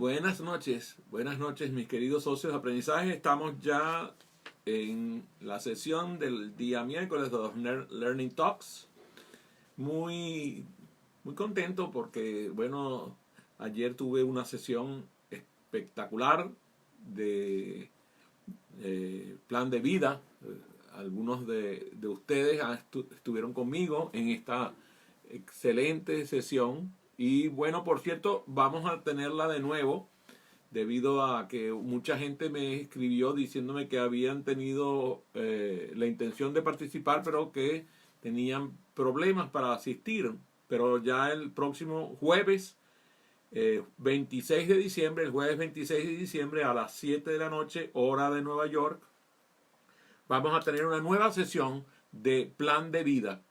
Buenas noches mis queridos socios de aprendizaje. Estamos ya en la sesión del día miércoles de los Learning Talks. Muy contento porque, bueno, ayer tuve una sesión espectacular de plan de vida. Algunos de ustedes estuvieron conmigo en esta excelente sesión. Y bueno, por cierto, vamos a tenerla de nuevo debido a que mucha gente me escribió diciéndome que habían tenido la intención de participar, pero que tenían problemas para asistir. Pero ya el próximo jueves 26 de diciembre, el jueves 26 de diciembre a las 7 de la noche, hora de Nueva York, vamos a tener una nueva sesión de plan de vida.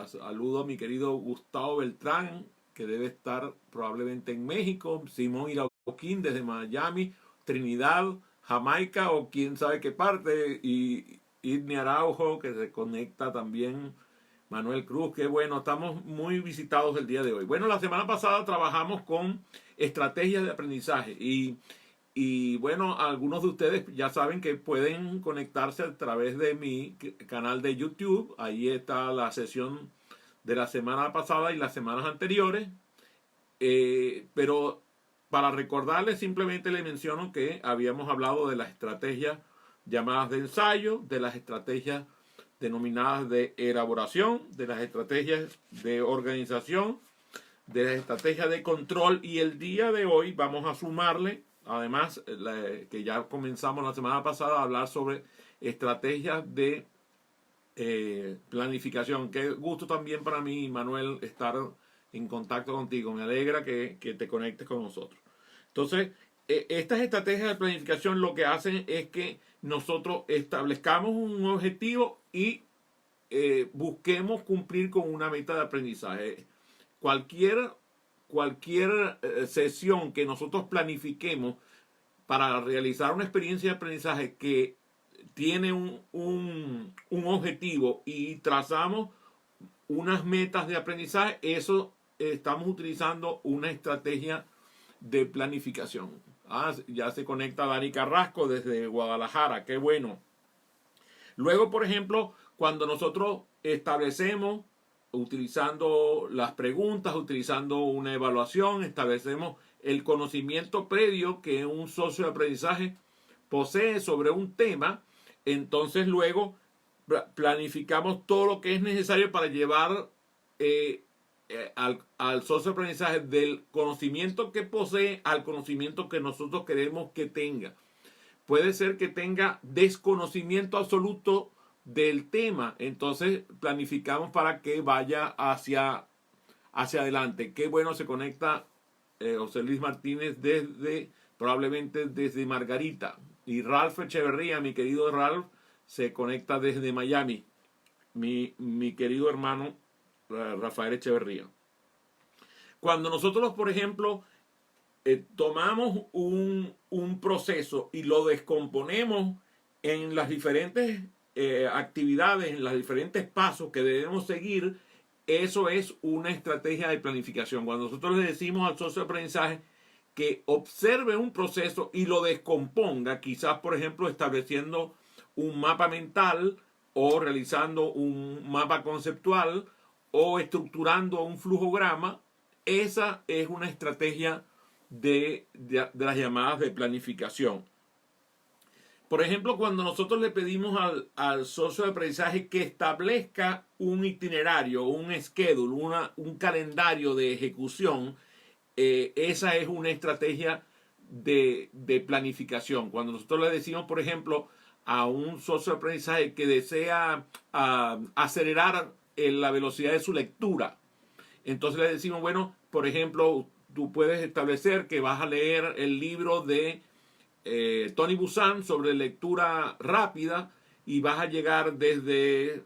Saludo a mi querido Gustavo Beltrán, que debe estar probablemente en México, Simón Iraoquín desde Miami, Trinidad, Jamaica o quién sabe qué parte, y Idni Araujo, que se conecta también, Manuel Cruz. Que bueno, estamos muy visitados el día de hoy. Bueno, la semana pasada trabajamos con estrategias de aprendizaje y bueno, algunos de ustedes ya saben que pueden conectarse a través de mi canal de YouTube. Ahí está la sesión de la semana pasada y las semanas anteriores. Pero para recordarles, simplemente les menciono que habíamos hablado de las estrategias llamadas de ensayo, de las estrategias denominadas de elaboración, de las estrategias de organización, de las estrategias de control, y el día de hoy vamos a sumarle, además, que ya comenzamos la semana pasada a hablar sobre estrategias de planificación. Qué gusto también para mí, Manuel, estar en contacto contigo. Me alegra que te conectes con nosotros. Entonces, estas estrategias de planificación lo que hacen es que nosotros establezcamos un objetivo y busquemos cumplir con una meta de aprendizaje. Cualquier sesión que nosotros planifiquemos para realizar una experiencia de aprendizaje que tiene un objetivo y trazamos unas metas de aprendizaje, eso estamos utilizando una estrategia de planificación. Ya se conecta Dani Carrasco desde Guadalajara, qué bueno. Luego, por ejemplo, cuando nosotros establecemos, utilizando las preguntas, utilizando una evaluación, establecemos el conocimiento previo que un socio de aprendizaje posee sobre un tema, entonces luego planificamos todo lo que es necesario para llevar al socio de aprendizaje del conocimiento que posee al conocimiento que nosotros queremos que tenga. Puede ser que tenga desconocimiento absoluto del tema, entonces planificamos para que vaya hacia adelante. Qué bueno, se conecta José Luis Martínez probablemente desde Margarita, y Ralph Echeverría, mi querido Ralph, se conecta desde Miami, mi querido hermano Rafael Echeverría. Cuando nosotros, por ejemplo, tomamos un proceso y lo descomponemos en las diferentes actividades, en los diferentes pasos que debemos seguir, eso es una estrategia de planificación. Cuando nosotros le decimos al socio de aprendizaje que observe un proceso y lo descomponga, quizás, por ejemplo, estableciendo un mapa mental o realizando un mapa conceptual o estructurando un flujograma, esa es una estrategia de las llamadas de planificación. Por ejemplo, cuando nosotros le pedimos al socio de aprendizaje que establezca un itinerario, un schedule, un calendario de ejecución, esa es una estrategia de planificación. Cuando nosotros le decimos, por ejemplo, a un socio de aprendizaje que desea acelerar la velocidad de su lectura, entonces le decimos, bueno, por ejemplo, tú puedes establecer que vas a leer el libro de Tony Buzan sobre lectura rápida y vas a llegar desde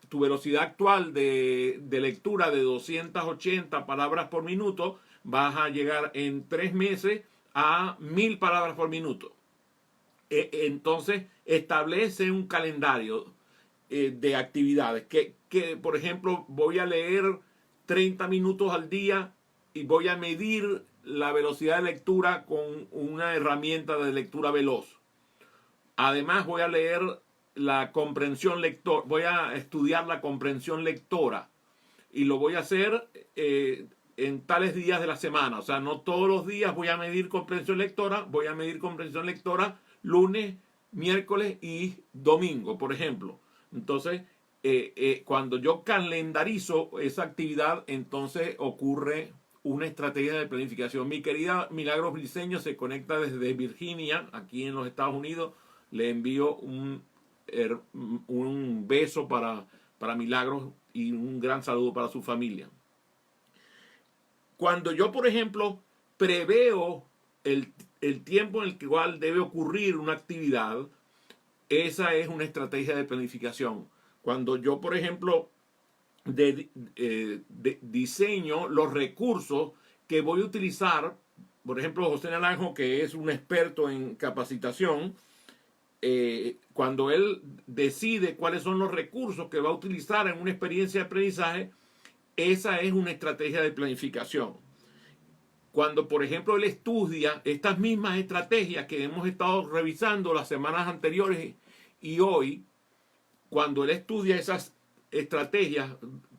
tu velocidad actual de lectura de 280 palabras por minuto, vas a llegar en 3 meses a 1000 palabras por minuto. Entonces establece un calendario de actividades que, por ejemplo, voy a leer 30 minutos al día y voy a medir la velocidad de lectura con una herramienta de lectura veloz. Además voy a leer la comprensión lector, voy a estudiar la comprensión lectora y lo voy a hacer en tales días de la semana. O sea, no todos los días voy a medir comprensión lectora, voy a medir comprensión lectora lunes, miércoles y domingo, por ejemplo. Entonces, cuando yo calendarizo esa actividad, entonces ocurre una estrategia de planificación. Mi querida Milagros Briceño se conecta desde Virginia, aquí en los Estados Unidos. Le envío un beso para Milagros y un gran saludo para su familia. Cuando yo, por ejemplo, preveo el tiempo en el cual debe ocurrir una actividad, esa es una estrategia de planificación. Cuando yo, por ejemplo, diseño los recursos que voy a utilizar, por ejemplo, José Naranjo, que es un experto en capacitación, cuando él decide cuáles son los recursos que va a utilizar en una experiencia de aprendizaje, esa es una estrategia de planificación. Cuando, por ejemplo, él estudia estas mismas estrategias que hemos estado revisando las semanas anteriores y hoy, cuando él estudia esas estrategias,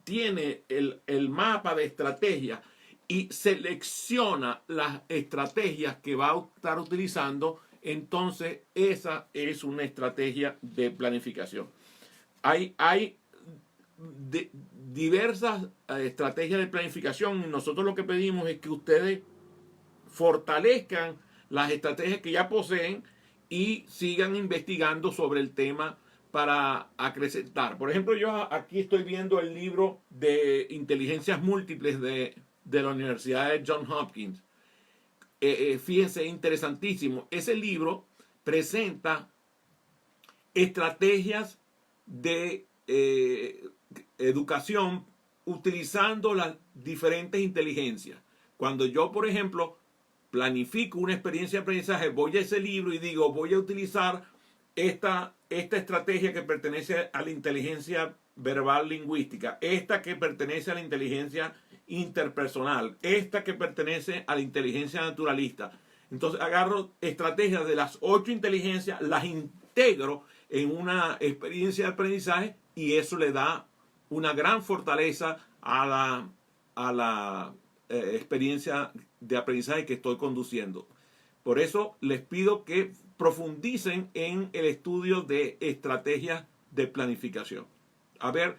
tiene el mapa de estrategias y selecciona las estrategias que va a estar utilizando, entonces esa es una estrategia de planificación. Hay diversas estrategias de planificación y nosotros lo que pedimos es que ustedes fortalezcan las estrategias que ya poseen y sigan investigando sobre el tema para acrecentar. Por ejemplo, yo aquí estoy viendo el libro de inteligencias múltiples de la Universidad de Johns Hopkins. Fíjense, interesantísimo. Ese libro presenta estrategias de educación utilizando las diferentes inteligencias. Cuando yo, por ejemplo, planifico una experiencia de aprendizaje, voy a ese libro y digo, voy a utilizar esta estrategia que pertenece a la inteligencia verbal lingüística, esta que pertenece a la inteligencia interpersonal, esta que pertenece a la inteligencia naturalista. Entonces agarro estrategias de las 8 inteligencias, las integro en una experiencia de aprendizaje y eso le da una gran fortaleza a la experiencia de aprendizaje que estoy conduciendo. Por eso les pido que profundicen en el estudio de estrategias de planificación. A ver,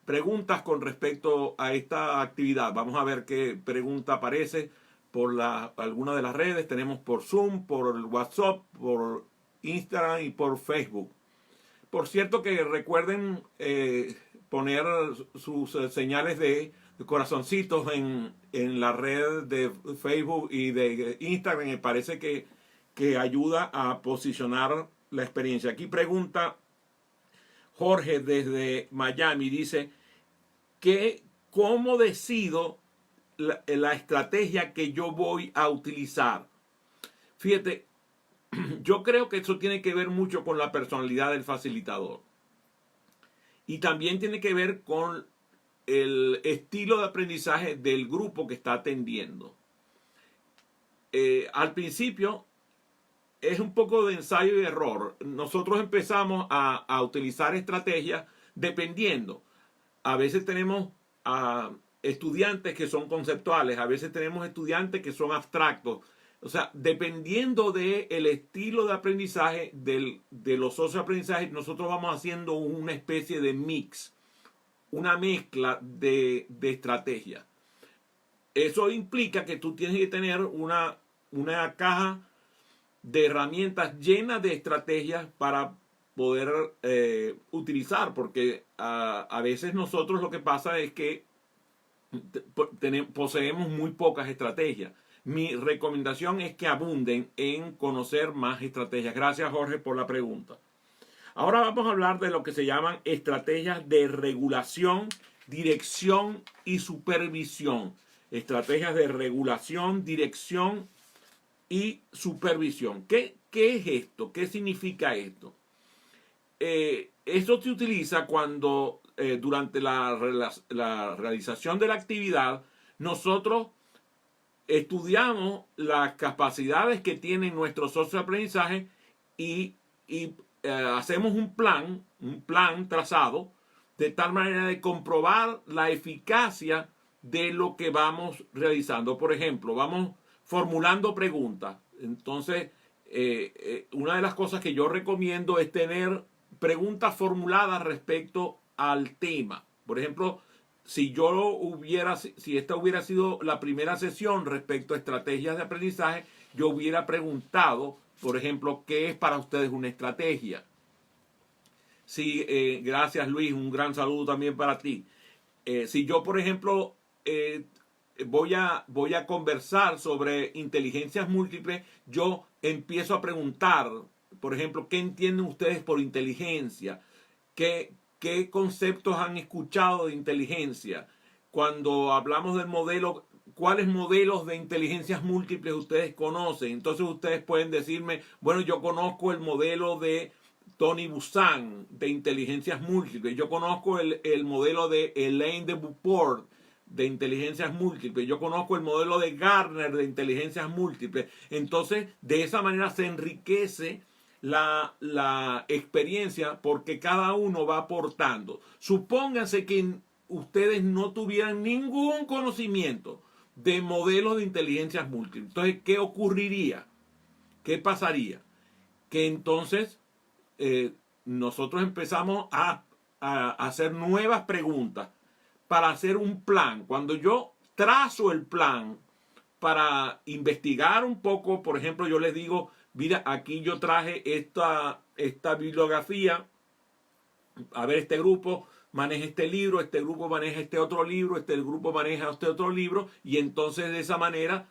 preguntas con respecto a esta actividad. Vamos a ver qué pregunta aparece por alguna de las redes. Tenemos por Zoom, por WhatsApp, por Instagram y por Facebook. Por cierto que recuerden poner sus señales de corazoncitos en la red de Facebook y de Instagram. Me parece que ayuda a posicionar la experiencia. Aquí pregunta Jorge desde Miami, dice ¿cómo decido la estrategia que yo voy a utilizar? Fíjate, yo creo que eso tiene que ver mucho con la personalidad del facilitador. Y también tiene que ver con el estilo de aprendizaje del grupo que está atendiendo. Al principio es un poco de ensayo y error. Nosotros empezamos a utilizar estrategias dependiendo. A veces tenemos estudiantes que son conceptuales, a veces tenemos estudiantes que son abstractos. O sea, dependiendo del estilo de aprendizaje, de los socioaprendizajes, nosotros vamos haciendo una especie de mix, una mezcla de estrategias. Eso implica que tú tienes que tener una caja de herramientas llenas de estrategias para poder utilizar, porque a veces nosotros lo que pasa es que poseemos muy pocas estrategias. Mi recomendación es que abunden en conocer más estrategias. Gracias, Jorge, por la pregunta. Ahora vamos a hablar de lo que se llaman estrategias de regulación, dirección y supervisión. Estrategias de regulación, dirección y supervisión. ¿Qué es esto? ¿Qué significa esto? Esto se utiliza cuando durante la realización de la actividad nosotros estudiamos las capacidades que tienen nuestros socios de aprendizaje y hacemos un plan trazado de tal manera de comprobar la eficacia de lo que vamos realizando. Por ejemplo, vamos formulando preguntas. Entonces, una de las cosas que yo recomiendo es tener preguntas formuladas respecto al tema. Por ejemplo, si esta hubiera sido la primera sesión respecto a estrategias de aprendizaje, yo hubiera preguntado, por ejemplo, ¿qué es para ustedes una estrategia? Sí, gracias Luis, un gran saludo también para ti. Si yo, por ejemplo, voy a conversar sobre inteligencias múltiples, yo empiezo a preguntar, por ejemplo, ¿qué entienden ustedes por inteligencia? ¿Qué conceptos han escuchado de inteligencia? Cuando hablamos del modelo, ¿cuáles modelos de inteligencias múltiples ustedes conocen? Entonces ustedes pueden decirme, bueno, yo conozco el modelo de Tony Buzan de inteligencias múltiples. Yo conozco el modelo de Elaine de Beauport de inteligencias múltiples. Yo conozco el modelo de Gartner de inteligencias múltiples. Entonces, de esa manera se enriquece la experiencia porque cada uno va aportando. Supónganse que ustedes no tuvieran ningún conocimiento de modelos de inteligencias múltiples. Entonces, ¿qué ocurriría? ¿Qué pasaría? Que entonces nosotros empezamos a hacer nuevas preguntas para hacer un plan. Cuando yo trazo el plan para investigar un poco, por ejemplo, yo les digo, mira, aquí yo traje esta bibliografía, a ver, este grupo maneja este libro, este grupo maneja este otro libro, este grupo maneja este otro libro, y entonces de esa manera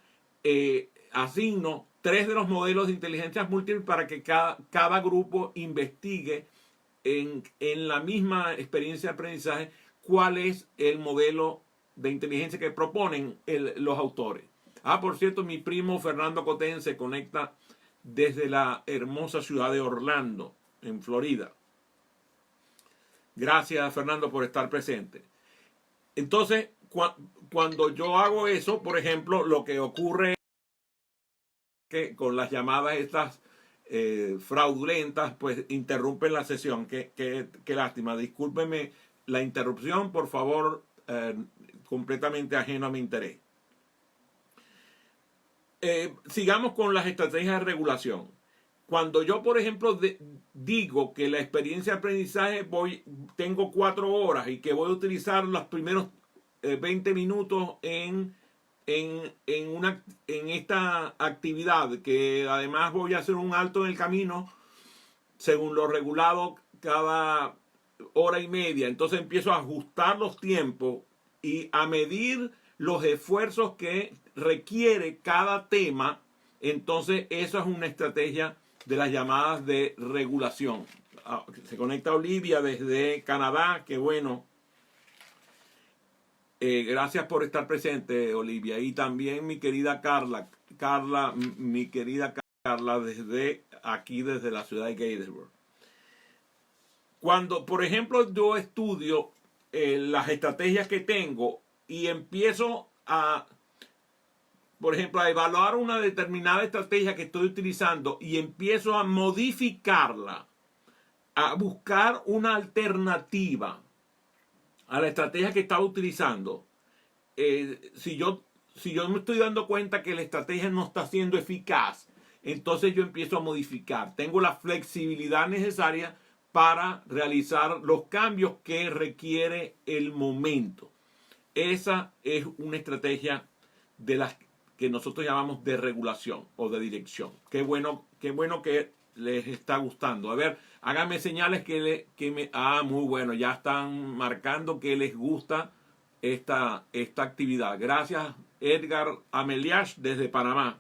asigno 3 de los modelos de inteligencias múltiples para que cada grupo investigue en la misma experiencia de aprendizaje cuál es el modelo de inteligencia que proponen los autores. Por cierto, mi primo Fernando Cotén se conecta desde la hermosa ciudad de Orlando, en Florida. Gracias, Fernando, por estar presente. Entonces, cuando yo hago eso, por ejemplo, lo que ocurre es que con las llamadas estas fraudulentas, pues interrumpen la sesión. Qué lástima. Discúlpeme la interrupción, por favor, completamente ajeno a mi interés. Sigamos con las estrategias de regulación. Cuando yo, por ejemplo, digo que la experiencia de aprendizaje tengo 4 horas y que voy a utilizar los primeros 20 minutos en esta actividad, que además voy a hacer un alto en el camino, según lo regulado, cada hora y media. Entonces empiezo a ajustar los tiempos y a medir los esfuerzos que requiere cada tema. Entonces eso es una estrategia de las llamadas de regulación. Se conecta Olivia desde Canadá, qué bueno. Gracias por estar presente, Olivia. Y también mi querida mi querida Carla desde aquí, desde la ciudad de Gatesburg. Cuando, por ejemplo, yo estudio las estrategias que tengo y empiezo por ejemplo, a evaluar una determinada estrategia que estoy utilizando y empiezo a modificarla, a buscar una alternativa a la estrategia que estaba utilizando, si yo me estoy dando cuenta que la estrategia no está siendo eficaz, entonces yo empiezo a modificar. Tengo la flexibilidad necesaria para realizar los cambios que requiere el momento. Esa es una estrategia de las que nosotros llamamos de regulación o de dirección. Qué bueno que les está gustando. A ver, háganme señales muy bueno, ya están marcando que les gusta esta actividad. Gracias, Edgar Ameliash desde Panamá.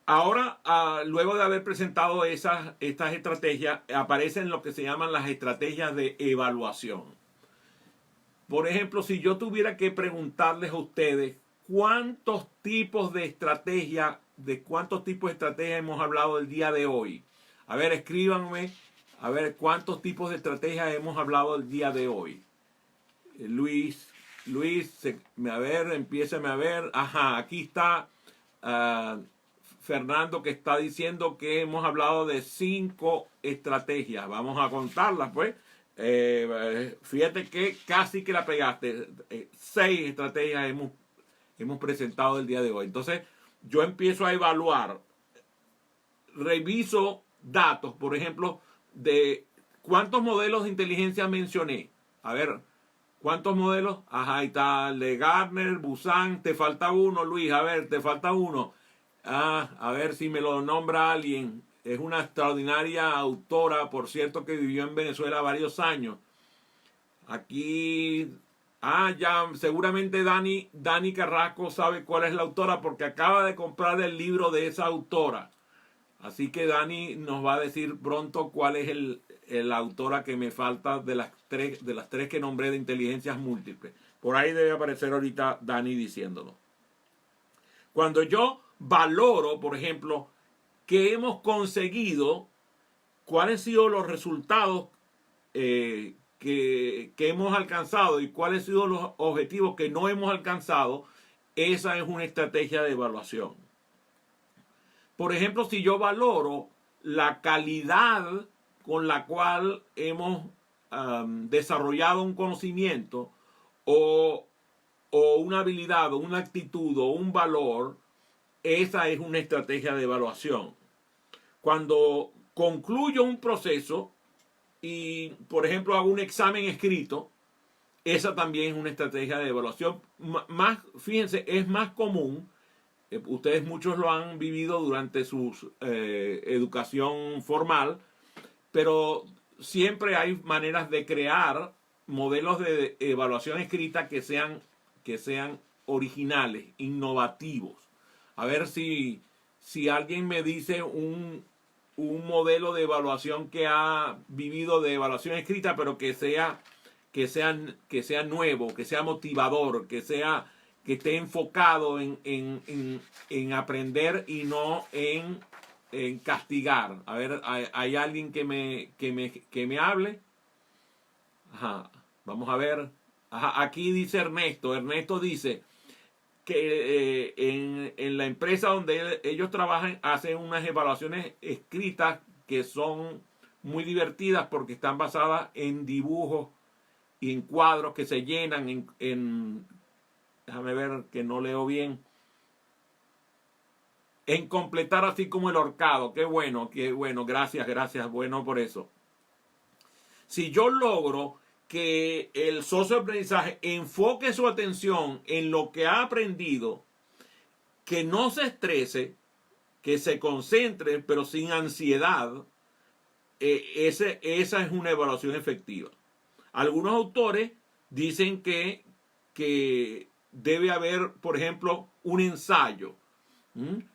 Ahora, luego de haber presentado estas estrategias, aparecen lo que se llaman las estrategias de evaluación. Por ejemplo, si yo tuviera que preguntarles a ustedes cuántos tipos de estrategia hemos hablado el día de hoy. A ver, escríbanme, a ver cuántos tipos de estrategias hemos hablado el día de hoy. Luis, Luis, a ver, empiéceme a ver. Ajá, aquí está Fernando, que está diciendo que hemos hablado de 5 estrategias. Vamos a contarlas, pues. Fíjate que casi que la pegaste. 6 estrategias hemos presentado el día de hoy. Entonces, yo empiezo a evaluar, reviso datos, por ejemplo, de cuántos modelos de inteligencia mencioné. A ver, ¿cuántos modelos? Ajá, ahí está el de Gartner, Busan, te falta uno, Luis, a ver, te falta uno. A ver si me lo nombra alguien. Es una extraordinaria autora, por cierto, que vivió en Venezuela varios años. Aquí, ya seguramente Dani Carrasco sabe cuál es la autora porque acaba de comprar el libro de esa autora. Así que Dani nos va a decir pronto cuál es la autora que me falta de las tres que nombré de inteligencias múltiples. Por ahí debe aparecer ahorita Dani diciéndolo. Cuando yo valoro, por ejemplo, que hemos conseguido, cuáles han sido los resultados que hemos alcanzado y cuáles han sido los objetivos que no hemos alcanzado, esa es una estrategia de evaluación. Por ejemplo, si yo valoro la calidad con la cual hemos desarrollado un conocimiento o una habilidad o una actitud o un valor, esa es una estrategia de evaluación. Cuando concluyo un proceso y, por ejemplo, hago un examen escrito, esa también es una estrategia de evaluación. Fíjense, es más común. Ustedes muchos lo han vivido durante su educación formal, pero siempre hay maneras de crear modelos de evaluación escrita que sean originales, innovativos. A ver si alguien me dice un modelo de evaluación que ha vivido de evaluación escrita, pero que sea nuevo, que sea motivador, que esté enfocado en aprender y no en castigar. A ver, ¿hay alguien que me hable? Ajá, vamos a ver. Ajá, aquí dice Ernesto. Ernesto dice que en la empresa donde ellos trabajan hacen unas evaluaciones escritas que son muy divertidas porque están basadas en dibujos y en cuadros que se llenan déjame ver que no leo bien. En completar así como el horcado. Qué bueno, gracias, bueno por eso. Si yo logro que el socio de aprendizaje enfoque su atención en lo que ha aprendido, que no se estrese, que se concentre, pero sin ansiedad, esa es una evaluación efectiva. Algunos autores dicen que debe haber, por ejemplo, un ensayo.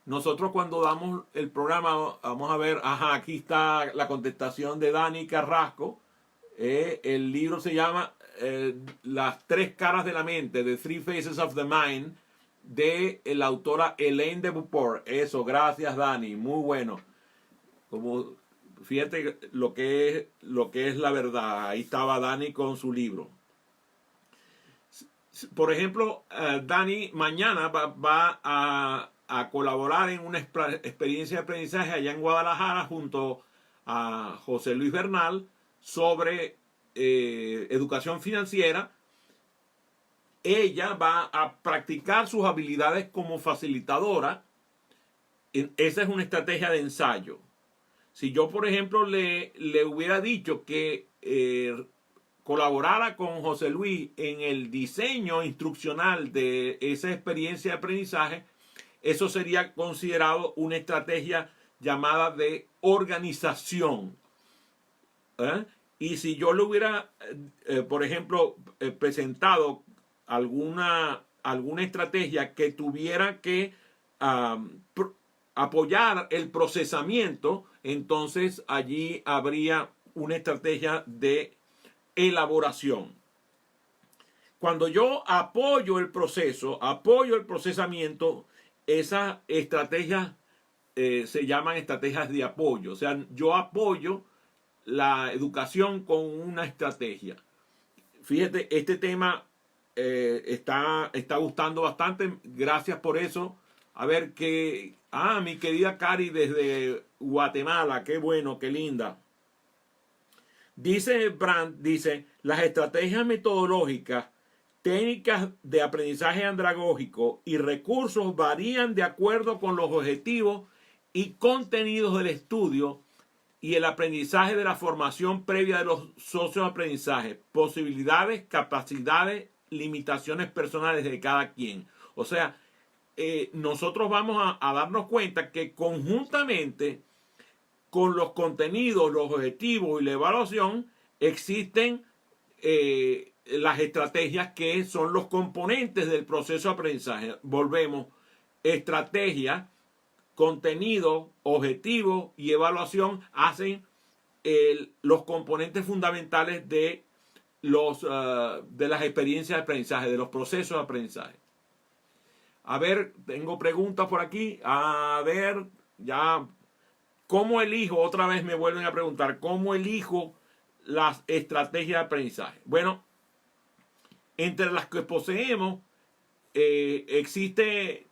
Nosotros cuando damos el programa, vamos a ver, aquí está la contestación de Dani Carrasco. El libro se llama Las 3 caras de la mente, The Three Faces of the Mind, de la autora Elaine de Beauport. Eso, gracias Dani, muy bueno. Fíjate lo que es la verdad. Ahí estaba Dani con su libro. Por ejemplo, Dani mañana va a colaborar en una experiencia de aprendizaje allá en Guadalajara junto a José Luis Bernal sobre educación financiera. Ella va a practicar sus habilidades como facilitadora. Esa es una estrategia de ensayo. Si yo, por ejemplo, le hubiera dicho que colaborara con José Luis en el diseño instruccional de esa experiencia de aprendizaje, eso sería considerado una estrategia llamada de organización. Y si yo le hubiera, por ejemplo, presentado alguna estrategia que tuviera que apoyar el procesamiento, entonces allí habría una estrategia de elaboración. Cuando yo apoyo el proceso, apoyo el procesamiento, esas estrategias se llaman estrategias de apoyo. O sea, yo apoyo la educación con una estrategia. Fíjate, este tema está gustando bastante. Gracias por eso. A ver qué... Ah, mi querida Cari desde Guatemala. Qué bueno, qué linda. Dice Brandt, dice, las estrategias metodológicas, técnicas de aprendizaje andragógico y recursos varían de acuerdo con los objetivos y contenidos del estudio y el aprendizaje de la formación previa de los socios de aprendizaje, posibilidades, capacidades, limitaciones personales de cada quien. O sea, nosotros vamos a darnos cuenta que conjuntamente con los contenidos, los objetivos y la evaluación existen las estrategias que son los componentes del proceso de aprendizaje. Volvemos, estrategia, contenido, objetivo y evaluación hacen los componentes fundamentales de las experiencias de aprendizaje, de los procesos de aprendizaje. A ver, tengo preguntas por aquí. A ver, ya, ¿cómo elijo? Otra vez me vuelven a preguntar, ¿cómo elijo las estrategias de aprendizaje? Bueno, entre las que poseemos existe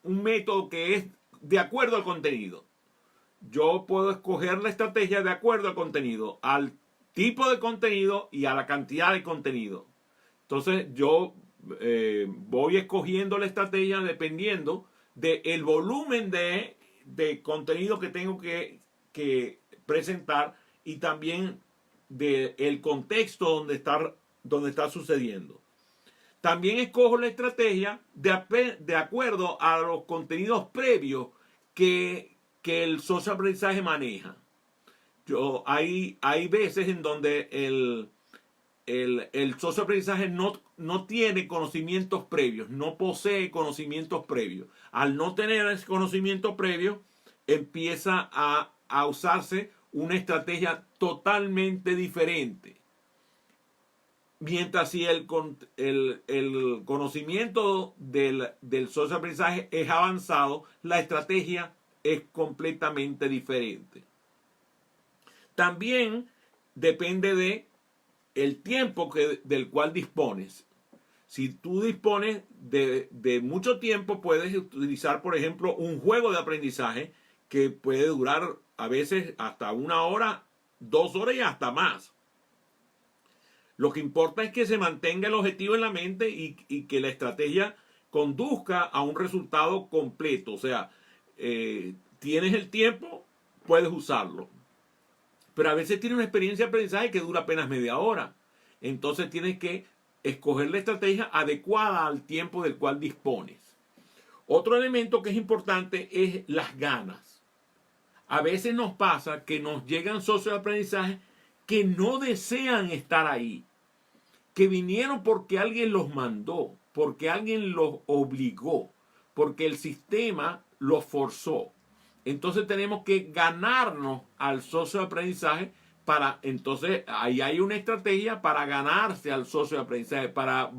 un método que es de acuerdo al contenido. Yo puedo escoger la estrategia de acuerdo al contenido, al tipo de contenido y a la cantidad de contenido. Entonces yo voy escogiendo la estrategia dependiendo del volumen de contenido que tengo que presentar y también del contexto donde está sucediendo. También escojo la estrategia de acuerdo a los contenidos previos que el socio de aprendizaje maneja. Hay veces en donde el socio de aprendizaje no tiene conocimientos previos, no posee conocimientos previos. Al no tener ese conocimiento previo, empieza a usarse una estrategia totalmente diferente. Mientras si el conocimiento del socio de aprendizaje es avanzado, la estrategia es completamente diferente. También depende de el tiempo del cual dispones. Si tú dispones de mucho tiempo, puedes utilizar, por ejemplo, un juego de aprendizaje que puede durar a veces hasta 1 hora, 2 horas y hasta más. Lo que importa es que se mantenga el objetivo en la mente y que la estrategia conduzca a un resultado completo. O sea, tienes el tiempo, puedes usarlo. Pero a veces tienes una experiencia de aprendizaje que dura apenas media hora. Entonces tienes que escoger la estrategia adecuada al tiempo del cual dispones. Otro elemento que es importante es las ganas. A veces nos pasa que nos llegan socios de aprendizaje que no desean estar ahí, que vinieron porque alguien los mandó, porque alguien los obligó, porque el sistema los forzó. Entonces tenemos que ganarnos al socio de aprendizaje entonces ahí hay una estrategia para ganarse al socio de aprendizaje, para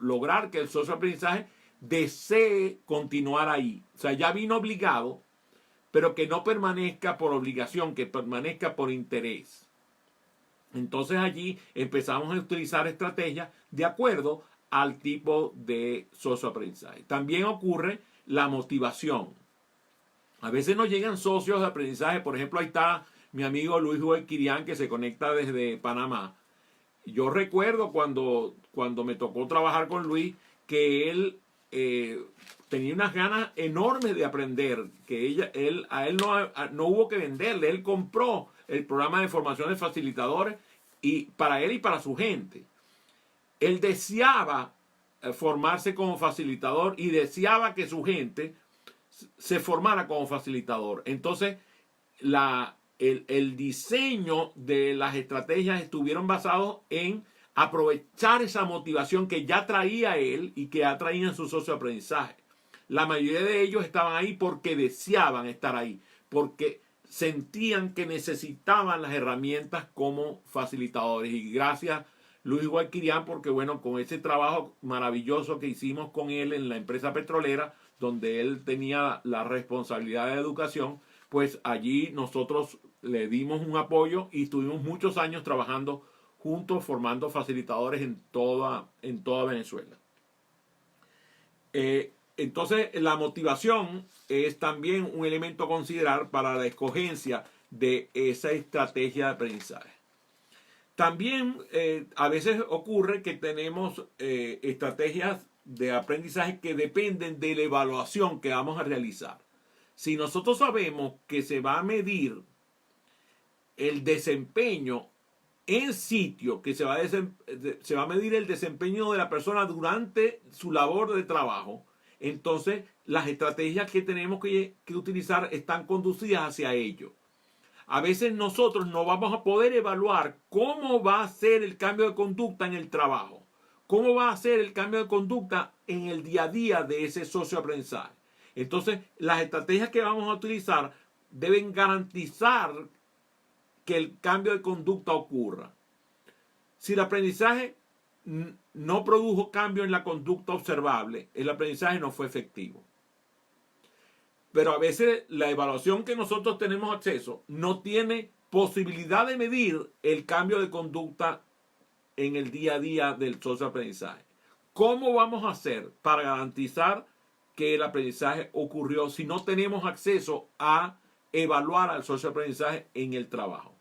lograr que el socio de aprendizaje desee continuar ahí. O sea, ya vino obligado, pero que no permanezca por obligación, que permanezca por interés. Entonces allí empezamos a utilizar estrategias de acuerdo al tipo de socio de aprendizaje. También ocurre la motivación. A veces nos llegan socios de aprendizaje, por ejemplo, ahí está mi amigo Luis Guayquirián que se conecta desde Panamá. Yo recuerdo cuando me tocó trabajar con Luis que él tenía unas ganas enormes de aprender, que a él no hubo que venderle, él compró el programa de formación de facilitadores y para él y para su gente. Él deseaba formarse como facilitador y deseaba que su gente se formara como facilitador. Entonces, el diseño de las estrategias estuvieron basados en aprovechar esa motivación que ya traía él y que ya traían sus socios de aprendizaje. La mayoría de ellos estaban ahí porque deseaban estar ahí, porque sentían que necesitaban las herramientas como facilitadores. Y gracias Luis Guayquirián, porque bueno, con ese trabajo maravilloso que hicimos con él en la empresa petrolera, donde él tenía la responsabilidad de educación, pues allí nosotros le dimos un apoyo y estuvimos muchos años trabajando juntos formando facilitadores en toda Venezuela. Entonces, la motivación es también un elemento a considerar para la escogencia de esa estrategia de aprendizaje. También a veces ocurre que tenemos estrategias de aprendizaje que dependen de la evaluación que vamos a realizar. Si nosotros sabemos que se va a medir el desempeño en sitio, que se va a medir el desempeño de la persona durante su labor de trabajo, entonces las estrategias que tenemos que utilizar están conducidas hacia ello. A veces nosotros no vamos a poder evaluar cómo va a ser el cambio de conducta en el trabajo, cómo va a ser el cambio de conducta en el día a día de ese socio de aprendizaje. Entonces, las estrategias que vamos a utilizar deben garantizar que el cambio de conducta ocurra. Si el aprendizaje no produjo cambio en la conducta observable, el aprendizaje no fue efectivo. Pero a veces la evaluación que nosotros tenemos acceso no tiene posibilidad de medir el cambio de conducta en el día a día del socio de aprendizaje. ¿Cómo vamos a hacer para garantizar que el aprendizaje ocurrió si no tenemos acceso a evaluar al socio de aprendizaje en el trabajo?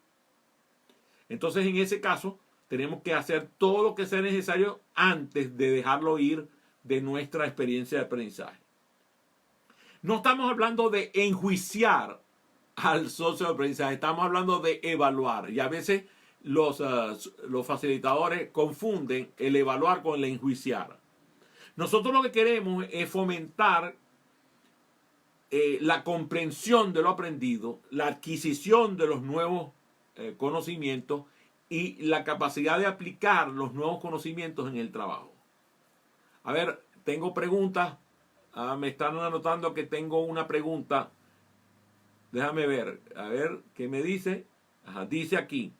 Entonces, en ese caso, tenemos que hacer todo lo que sea necesario antes de dejarlo ir de nuestra experiencia de aprendizaje. No estamos hablando de enjuiciar al socio de aprendizaje, estamos hablando de evaluar. Y a veces los facilitadores confunden el evaluar con el enjuiciar. Nosotros lo que queremos es fomentar la comprensión de lo aprendido, la adquisición de los nuevos conocimientos y la capacidad de aplicar los nuevos conocimientos en el trabajo. A ver, tengo preguntas. Me están anotando que tengo una pregunta. Déjame ver. A ver, ¿qué me dice? Dice aquí.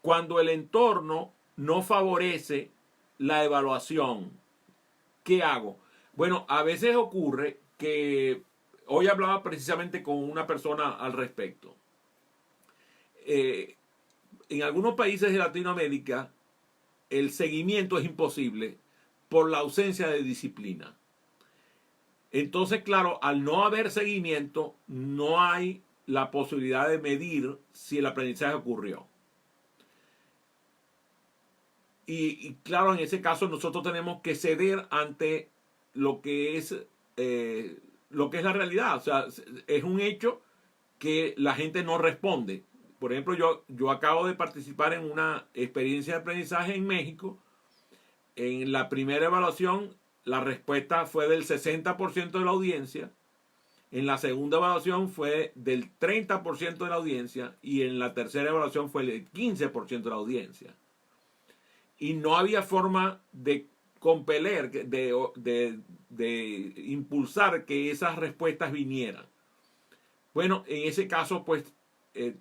Cuando el entorno no favorece la evaluación, ¿qué hago? Bueno, a veces ocurre que hoy hablaba precisamente con una persona al respecto. En algunos países de Latinoamérica el seguimiento es imposible por la ausencia de disciplina. Entonces, claro, al no haber seguimiento, no hay la posibilidad de medir si el aprendizaje ocurrió. Y claro, en ese caso nosotros tenemos que ceder ante lo que es la realidad. O sea, es un hecho que la gente no responde. Por ejemplo, yo acabo de participar en una experiencia de aprendizaje en México. En la primera evaluación, la respuesta fue del 60% de la audiencia. En la segunda evaluación fue del 30% de la audiencia. Y en la tercera evaluación fue del 15% de la audiencia. Y no había forma de compeler, de impulsar que esas respuestas vinieran. Bueno, en ese caso, pues,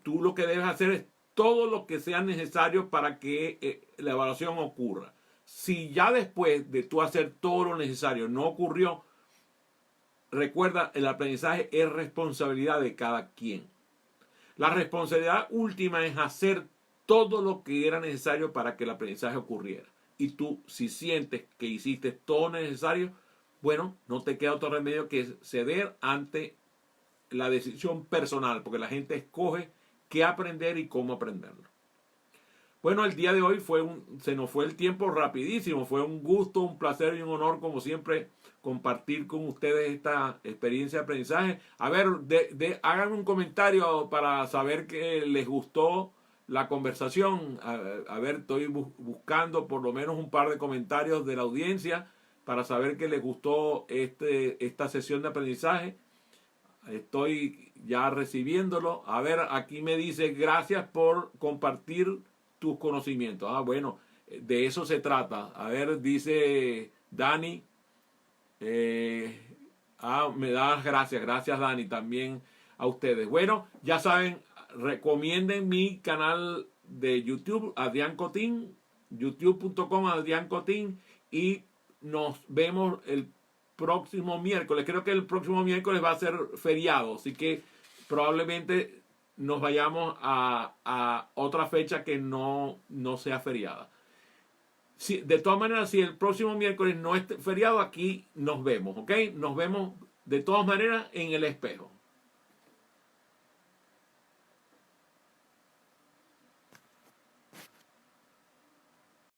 tú lo que debes hacer es todo lo que sea necesario para que la evaluación ocurra. Si ya después de tú hacer todo lo necesario no ocurrió, recuerda, el aprendizaje es responsabilidad de cada quien. La responsabilidad última es hacer todo lo que era necesario para que el aprendizaje ocurriera. Y tú, si sientes que hiciste todo lo necesario, bueno, no te queda otro remedio que ceder ante la decisión personal, porque la gente escoge qué aprender y cómo aprenderlo. Bueno, el día de hoy se nos fue el tiempo rapidísimo. Fue un gusto, un placer y un honor, como siempre, compartir con ustedes esta experiencia de aprendizaje. A ver, hagan un comentario para saber que les gustó la conversación. A ver, estoy buscando por lo menos un par de comentarios de la audiencia para saber que les gustó esta sesión de aprendizaje. Estoy ya recibiéndolo. A ver, aquí me dice, gracias por compartir tus conocimientos. Bueno, de eso se trata. A ver, dice Dani. Me das gracias. Gracias, Dani, también a ustedes. Bueno, ya saben, recomienden mi canal de YouTube, Adrián Cotín, youtube.com, Adrián Cotín, y nos vemos el próximo miércoles. Creo que el próximo miércoles va a ser feriado, así que probablemente nos vayamos a otra fecha que no sea feriada. Si, de todas maneras, si el próximo miércoles no es feriado, aquí nos vemos, ¿ok? Nos vemos de todas maneras en el espejo.